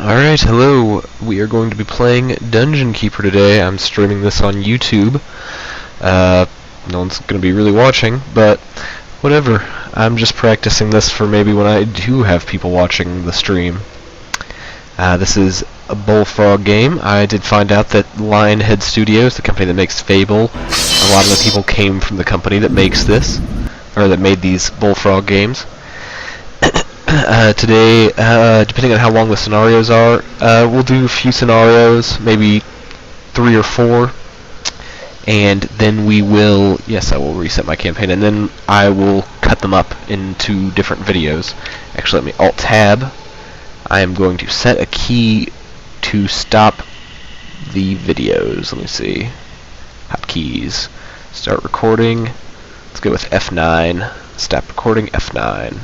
Alright, hello. We are going to be playing Dungeon Keeper today. I'm streaming this on YouTube. No one's going to be really watching, but whatever. I'm just practicing this for maybe when I do have people watching the stream. This is a Bullfrog game. I did find out that Lionhead Studios, the company that makes Fable, a lot of the people came from the company that makes this, or that made these Bullfrog games. Today, depending on how long the scenarios are, we'll do a few scenarios, maybe 3 or 4, and then we will, yes, I will reset my campaign, and then I will cut them up into different videos. Actually, let me Alt-Tab. I am going to set a key to stop the videos. Let me see. Hotkeys. Start recording. Let's go with F9. Stop recording, F9.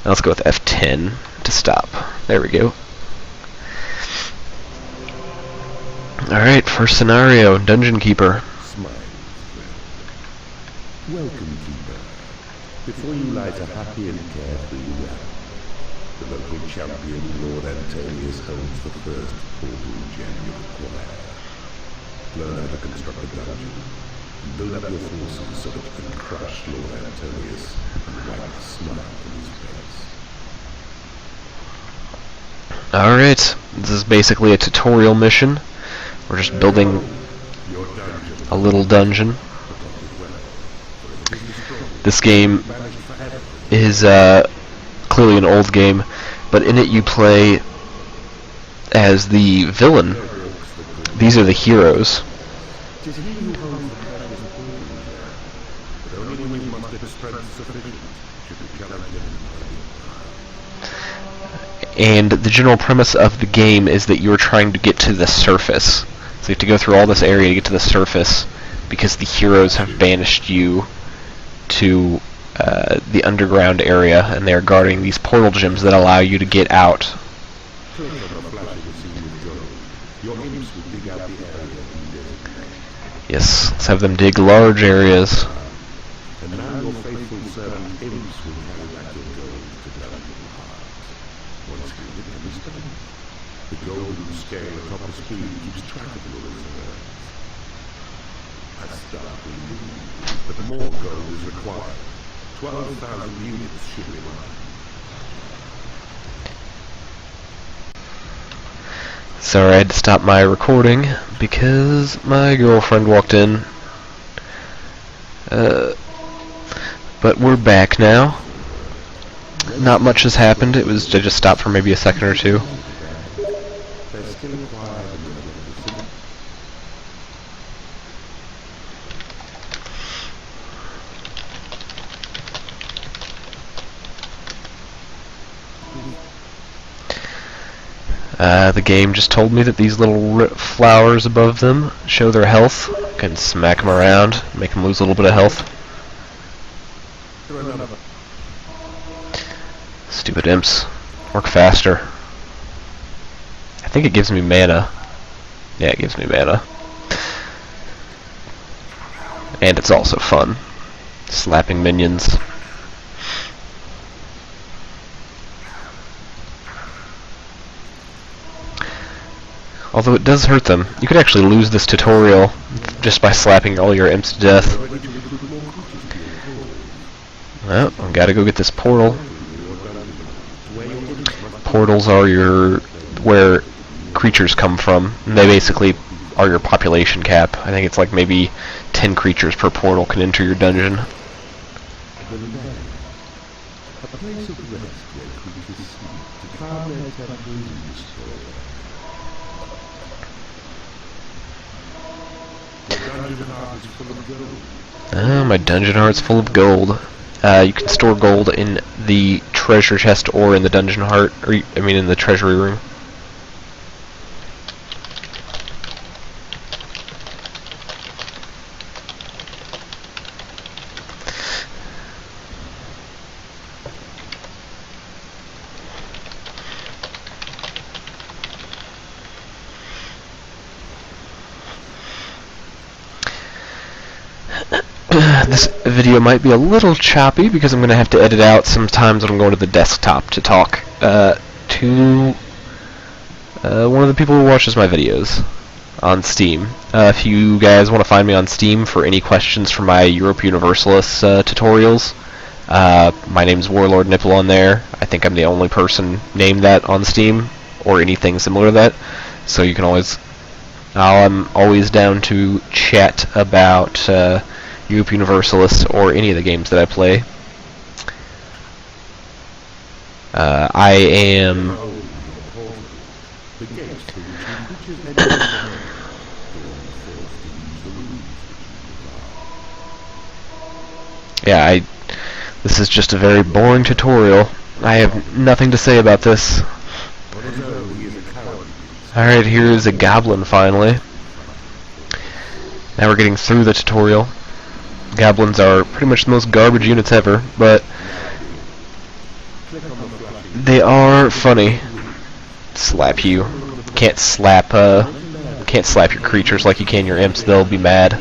Now let's go with F10 to stop. There we go. Alright, first scenario, Dungeon Keeper. Smile. Welcome, Keeper. Before you light a happy and carefree well, the local champion, Lord Antonius, holds the first portal gem you require. Learn how to construct a dungeon, and build up your forces so that you can crush Lord Antonius and wipe the smile from his face. Alright, this is basically a tutorial mission. We're just building a little dungeon. This game is clearly an old game, but in it you play as the villain. These are the heroes. And the general premise of the game is that you're trying to get to the surface. So you have to go through all this area to get to the surface because the heroes have banished you to the underground area, and they're guarding these portal gems that allow you to get out. Yes, let's have them dig large areas. And now your faithful servant Imps will carry back your gold to Dungeon Heart. Once you hit the stone, the golden scale atop the screen keeps track of your reserves. I start with you, but more gold is required. 12,000 units should be arrive. Sorry, I had to stop my recording because my girlfriend walked in. But we're back now. Not much has happened. I just stopped for maybe a second or two. The game just told me that these little flowers above them show their health. I can smack them around, make them lose a little bit of health. Stupid imps. Work faster. I think it gives me mana. Yeah, it gives me mana. And it's also fun. Slapping minions. Although it does hurt them. You could actually lose this tutorial just by slapping all your imps to death. Well, I've got to go get this portal. Portals are where creatures come from. And they basically are your population cap. I think it's like maybe 10 creatures per portal can enter your dungeon. My dungeon heart's full of gold. You can store gold in the treasure chest or in the dungeon heart, or in the treasury room. This video might be a little choppy because I'm going to have to edit out some times when I'm going to the desktop to talk to to one of the people who watches my videos on Steam. If you guys want to find me on Steam for any questions for my Europe Universalis tutorials, my name's Warlord Nipple on there. I think I'm the only person named that on Steam, or anything similar to that. So you can always... I'm always down to chat about Europe Universalis or any of the games that I play. I am... yeah, this is just a very boring tutorial. I have nothing to say about this. Alright, here is a goblin finally. Now we're getting through the tutorial. Goblins are pretty much the most garbage units ever, but they are funny. Slap you. Can't slap your creatures like you can your imps, they'll be mad.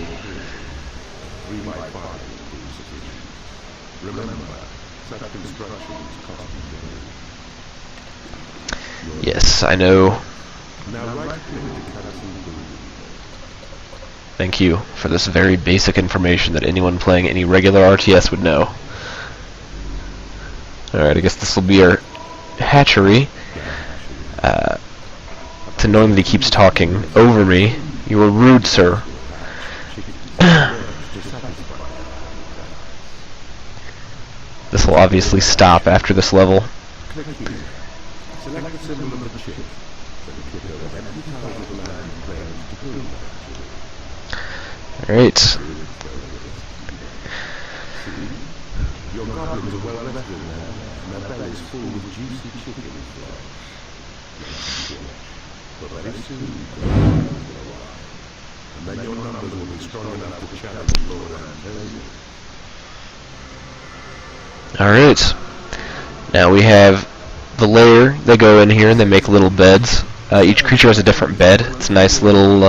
Yes, I know. Thank you for this very basic information that anyone playing any regular RTS would know. Alright, I guess this will be our hatchery. It's annoying that he keeps talking over me. You are rude, sir. This will obviously stop after this level. Alright. Your goblins are well rested now, and their bellies full with juicy chicken flesh. But very soon, and then your numbers will be strong enough to challenge Lord Antonio. Alright. Now we have the lair. They go in here and they make little beds. Each creature has a different bed. It's a nice little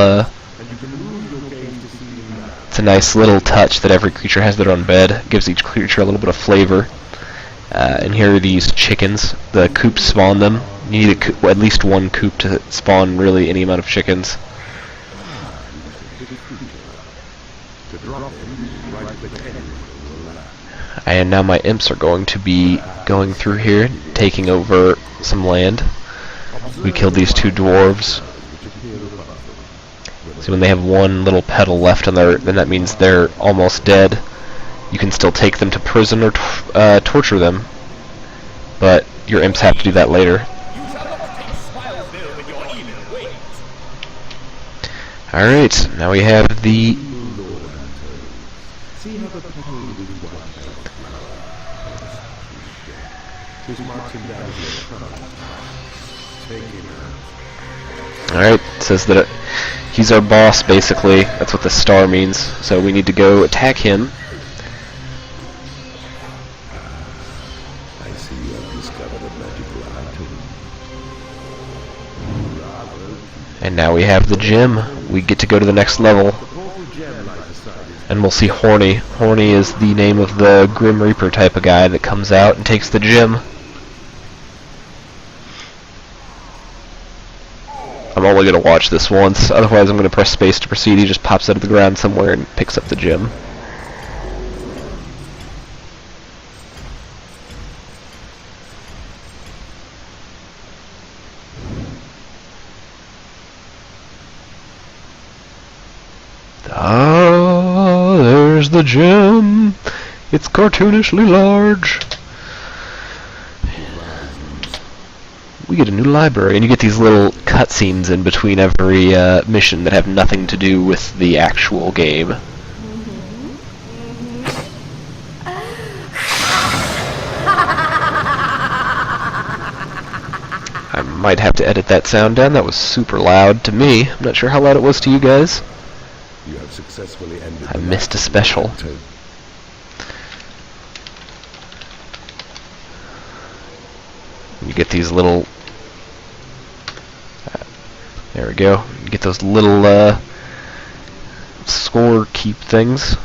touch that every creature has their own bed. It gives each creature a little bit of flavor. And here are these chickens. The coops spawn them. You need at least one coop to spawn really any amount of chickens. And now my imps are going to be going through here, taking over some land. We killed these two dwarves. So when they have one little petal left on their, then that means they're almost dead. You can still take them to prison or torture them, but your imps have to do that later. Alright, now we have the... Alright, it says that he's our boss, basically. That's what the star means. So we need to go attack him. I see you have discovered a magical item. And now we have the gem. We get to go to the next level. And we'll see Horny. Horny is the name of the Grim Reaper type of guy that comes out and takes the gem. I'm only going to watch this once, otherwise I'm going to press space to proceed. He just pops out of the ground somewhere and picks up the gem. Ah, there's the gem. It's cartoonishly large. We get a new library, and you get these little cutscenes in between every mission that have nothing to do with the actual game. I might have to edit that sound down. That was super loud to me. I'm not sure how loud it was to you guys. You have successfully ended I missed a special. You get these little... there we go. You get those little score keep things.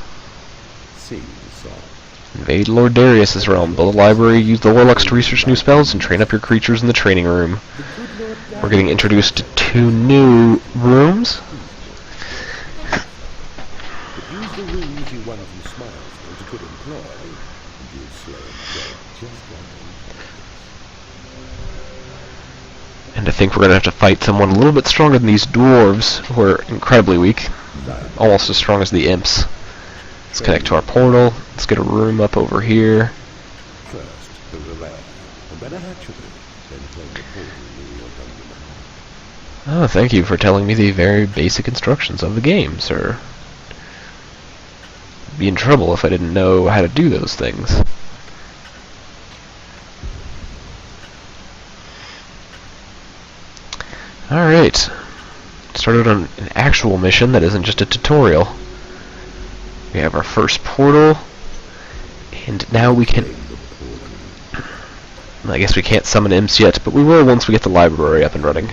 Invade Lord Darius's realm. Build a library, use the warlocks to research new spells, and train up your creatures in the training room. We're getting introduced to 2 new rooms. Use the rooms you won from Smiles for to good employ, and you'll slay a dead just like them. And I think we're going to have to fight someone a little bit stronger than these dwarves, who are incredibly weak. Almost as strong as the imps. Let's connect to our portal. Let's get a room up over here. First, build a lair, and then a hatchery, then play the portal in your dungeon. Oh, thank you for telling me the very basic instructions of the game, sir. I'd be in trouble if I didn't know how to do those things. Alright. Started on an actual mission that isn't just a tutorial. We have our first portal, and now we can... I guess we can't summon imps yet, but we will once we get the library up and running.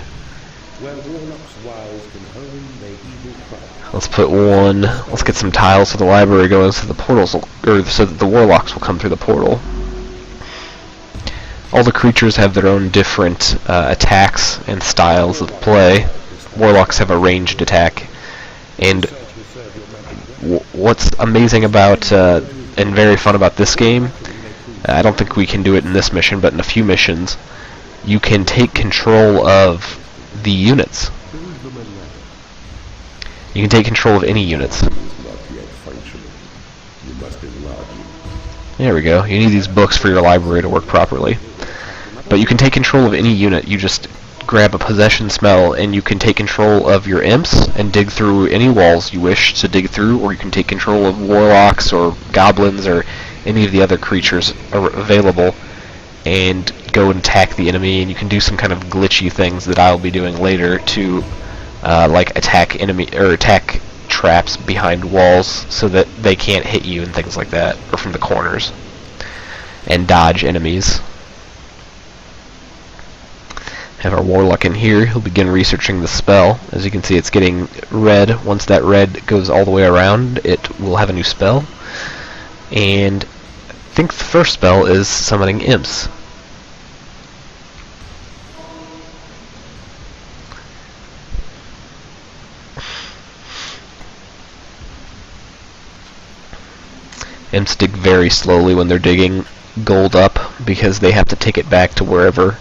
Let's put one... Let's get some tiles for the library going so the portals will, or so that the warlocks will come through the portal. All the creatures have their own different attacks and styles of play. Warlocks have a ranged attack, and what's amazing about and very fun about this game, I don't think we can do it in this mission, but in a few missions, you can take control of the units. You can take control of any units. There we go. You need these books for your library to work properly. But you can take control of any unit. You just grab a possession spell and you can take control of your imps and dig through any walls you wish to dig through, or you can take control of warlocks or goblins or any of the other creatures available and go and attack the enemy, and you can do some kind of glitchy things that I'll be doing later to like attack enemy or attack traps behind walls so that they can't hit you and things like that, or from the corners, and dodge enemies. Have our warlock in here. He'll begin researching the spell. As you can see, it's getting red. Once that red goes all the way around, it will have a new spell. And I think the first spell is summoning imps. Imps dig very slowly when they're digging gold up because they have to take it back to wherever.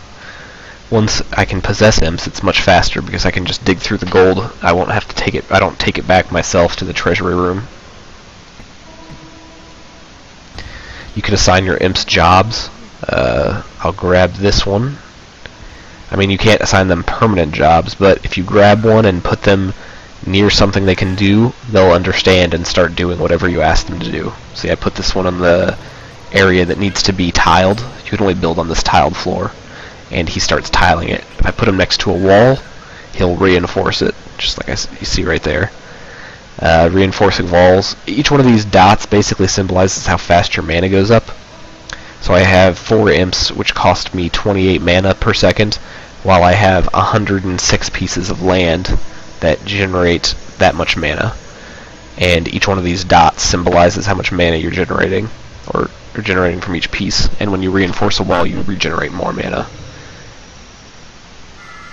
Once I can possess imps, it's much faster because I can just dig through the gold. I won't have to take it. I don't take it back myself to the treasury room. You can assign your imps jobs. I'll grab this one. I mean, you can't assign them permanent jobs, but if you grab one and put them near something they can do, they'll understand and start doing whatever you ask them to do. See, I put this one on the area that needs to be tiled. You can only build on this tiled floor. And he starts tiling it. If I put him next to a wall, he'll reinforce it, just like you see right there. Reinforcing walls. Each one of these dots basically symbolizes how fast your mana goes up. So I have 4 imps, which cost me 28 mana per second, while I have 106 pieces of land that generate that much mana. And each one of these dots symbolizes how much mana you're generating, or generating from each piece. And when you reinforce a wall, you regenerate more mana.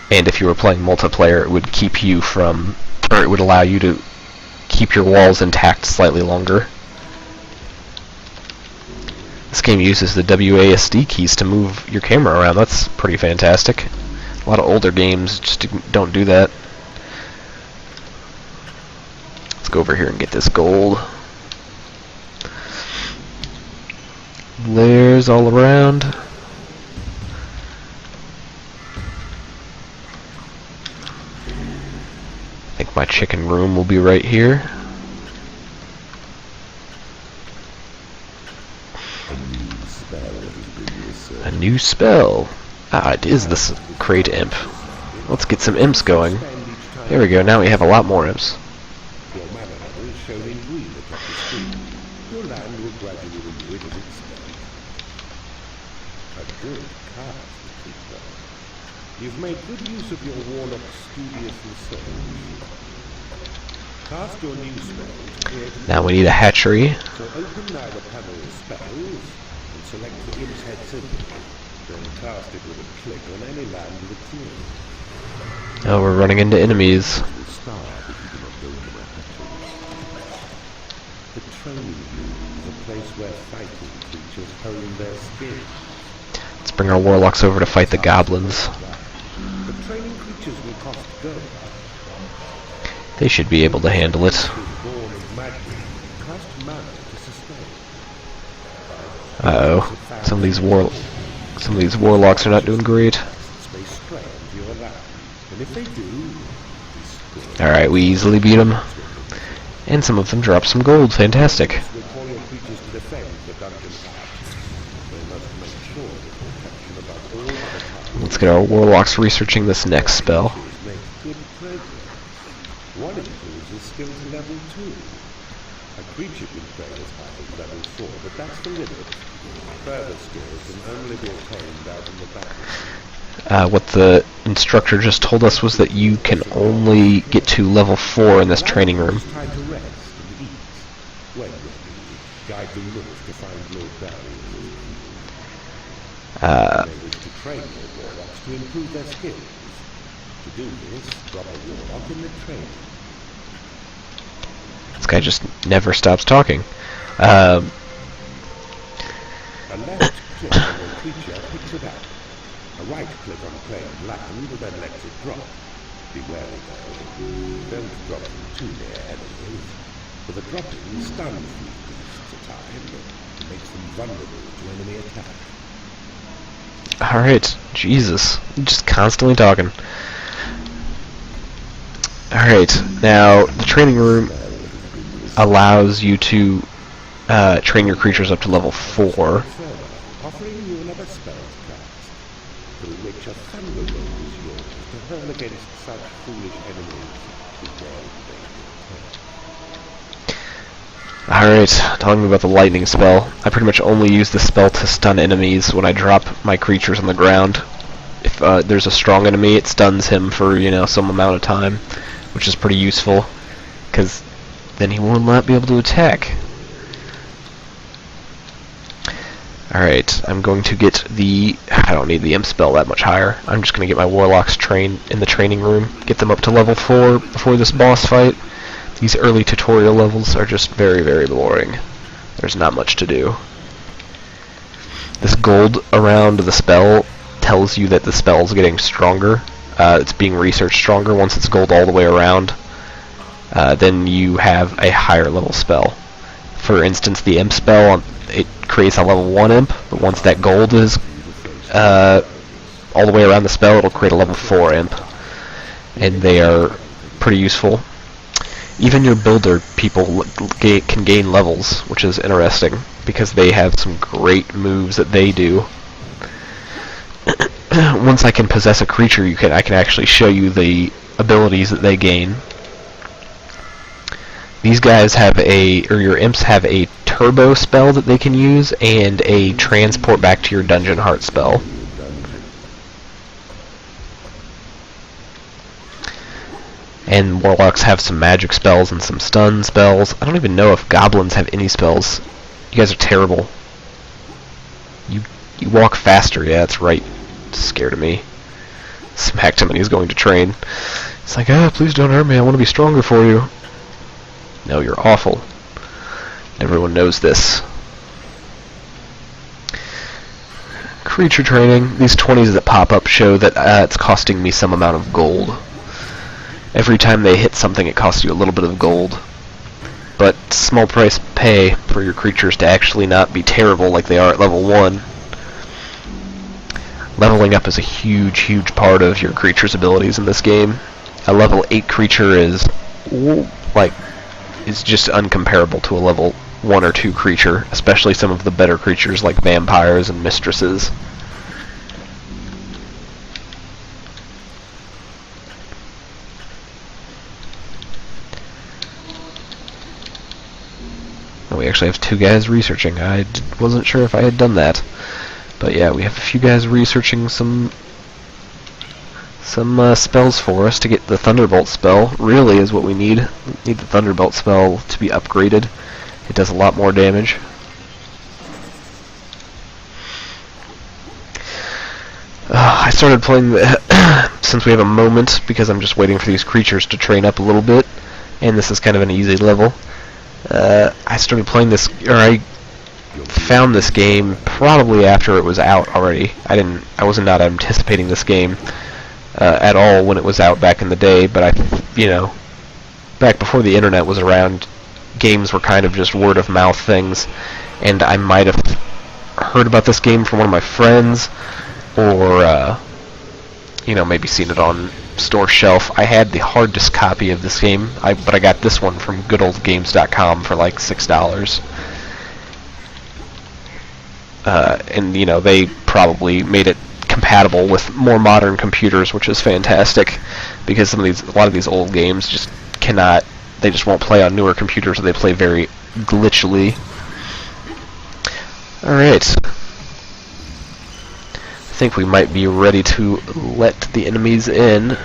And if you were playing multiplayer, it would keep you from, or it would allow you to keep your walls intact slightly longer. This game uses the WASD keys to move your camera around. That's pretty fantastic. A lot of older games just don't do that. Let's go over here and get this gold. Layers all around. I think my chicken room will be right here. A new spell. Ah, it is this crate imp. Let's get some imps going. There we go, now we have a lot more imps. You've made good use of your warlock's studious research. Cast your new spell to create Now we need a hatchery. So open now the panel of spells and select the imp's head symbol. Then cast it with a click on any land with a clue. Oh, we're running into enemies. Will start if you do not go to the hatchery. The training room is a place where fighting creatures hone their skills. Let's bring our warlocks over to fight the goblins. The training creatures will cost gold. They should be able to handle it. Born of magic, cost mana to sustain. Uh-oh. Some of these warlocks are not doing great. May stray into your land, and if they do, Alright, we easily beat them. And some of them dropped some gold. Fantastic. will call your creatures to defend the dungeon path. They must make sure that protection above all other paths. Let's get our warlocks researching this next spell. Make good progress. One improves his skill to level 2. A creature can train as high as level 4, but that's the limit. Further skills can only be obtained out in the battle. What the instructor just told us was that you can only get to level 4 in this training room. Try to rest and eat. When ready, guide them north to find Lord Barry. They wish to train their warlocks to improve their skills. To do this, drop a warlock in the training. This guy just never stops talking. A left click on your creature picks it up. A right click on claimed land then lets it drop. Be wary though. Don't drop them too near enemies. For the dropping stuns these beasts at times and makes them vulnerable to enemy attack. Alright, Jesus. Just constantly talking. Alright, now the training room allows you to train your creatures up to level 4. Further, offering you another spell to cast, through which a thunder roll is yours to hurl against such foolish enemies who dare to Alright, talking about the lightning spell. I pretty much only use this spell to stun enemies when I drop my creatures on the ground. If there's a strong enemy, it stuns him for, some amount of time, which is pretty useful, because then he will not be able to attack. Alright, I'm going to get I don't need the imp spell that much higher. I'm just going to get my warlocks trained in the training room, get them up to level 4 before this boss fight. These early tutorial levels are just very, very boring. There's not much to do. This gold around the spell tells you that the spell's getting stronger. It's being researched stronger. Once it's gold all the way around, then you have a higher level spell. For instance, the imp spell, it creates a level 1 imp, but once that gold is all the way around the spell, it'll create a level 4 imp. And they are pretty useful. Even your builder people can gain levels, which is interesting, because they have some great moves that they do. Once I can possess a creature, I can actually show you the abilities that they gain. These guys have your imps have a turbo spell that they can use, and a transport back to your dungeon heart spell. And warlocks have some magic spells and some stun spells. I don't even know if goblins have any spells. You guys are terrible. You walk faster, yeah, that's right. Scared of me. Smacked him and he's going to train. It's like, please don't hurt me, I want to be stronger for you. No, you're awful. Everyone knows this. Creature training. These 20s that pop up show that it's costing me some amount of gold. Every time they hit something, it costs you a little bit of gold. But small price pay for your creatures to actually not be terrible like they are at level 1. Leveling up is a huge, huge part of your creature's abilities in this game. A level 8 creature is just uncomparable to a level 1 or 2 creature, especially some of the better creatures like vampires and mistresses. We actually have 2 guys researching. I wasn't sure if I had done that. But yeah, we have a few guys researching some some spells for us to get the Thunderbolt spell. Really is what we need. We need the Thunderbolt spell to be upgraded. It does a lot more damage. I started playing since we have a moment, because I'm just waiting for these creatures to train up a little bit, and this is kind of an easy level. I started playing this, or I found this game probably after it was out already. I was not anticipating this game at all when it was out back in the day, but back before the internet was around, games were kind of just word of mouth things, and I might have heard about this game from one of my friends, or maybe seen it on store shelf. I had the hard disk copy of this game, but I got this one from goodoldgames.com for like $6. And they probably made it compatible with more modern computers, which is fantastic, because a lot of these old games just cannot. They just won't play on newer computers, or they play very glitchily. All right. I think we might be ready to let the enemies in.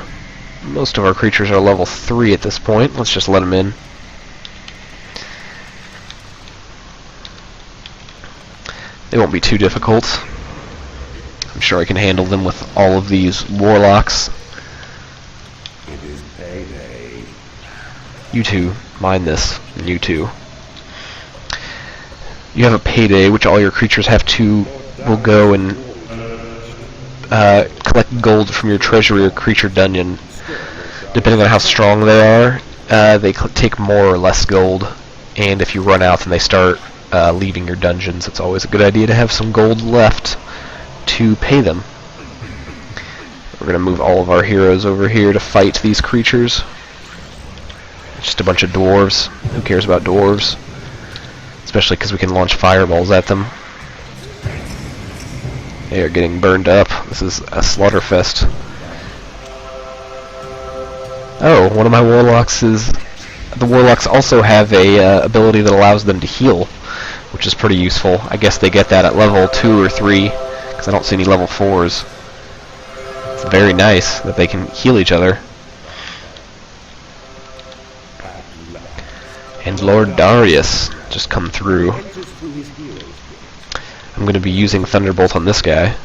Most of our creatures are level 3 at this point. Let's just let them in. They won't be too difficult. I'm sure I can handle them with all of these warlocks. It is payday. You two, mind this. And you two. You have a payday, which all your creatures will go and collect gold from your treasury or creature dungeon. Depending on how strong they are, they take more or less gold, and if you run out, then they start leaving your dungeons. It's always a good idea to have some gold left to pay them. We're going to move all of our heroes over here to fight these creatures. Just a bunch of dwarves. Who cares about dwarves? Especially because we can launch fireballs at them. They are getting burned up. This is a slaughterfest. Oh, one of my warlocks is... The warlocks also have a ability that allows them to heal, which is pretty useful. I guess they get that at level 2 or 3, because I don't see any level 4s. It's very nice that they can heal each other. And Lord Darius just come through. I'm going to be using Thunderbolt on this guy.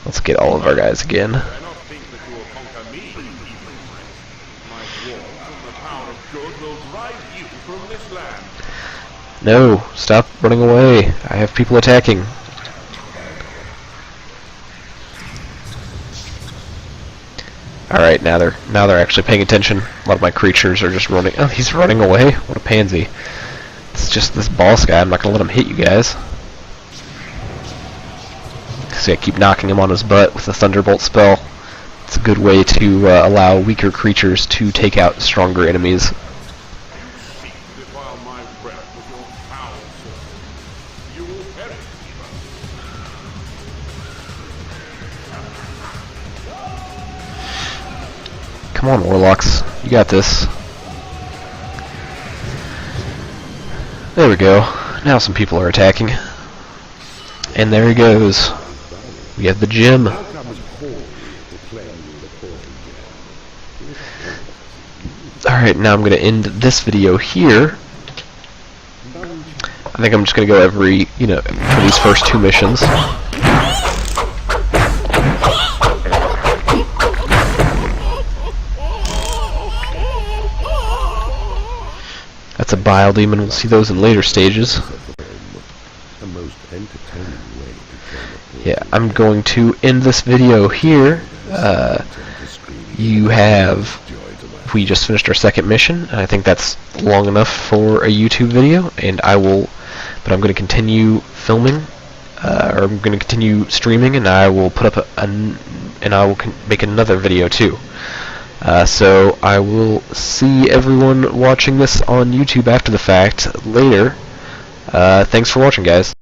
Let's get all of our guys again. No, stop running away. I have people attacking. Alright, now they're actually paying attention. A lot of my creatures are just running. Oh, he's running away. What a pansy. It's just this boss guy. I'm not gonna let him hit you guys. See, I keep knocking him on his butt with the Thunderbolt spell. It's a good way to allow weaker creatures to take out stronger enemies. Come on, warlocks. You got this. There we go. Now some people are attacking. And there he goes. We have the gym. Alright, now I'm going to end this video here. I think I'm just going to go for these first 2 missions. That's a bile demon. We'll see those in later stages. Yeah, I'm going to end this video here. We just finished our second mission. I think that's long enough for a YouTube video, and but I'm going to continue filming, or I'm going to continue streaming, and I will put up and I will make another video too. So I will see everyone watching this on YouTube after the fact later. Thanks for watching, guys.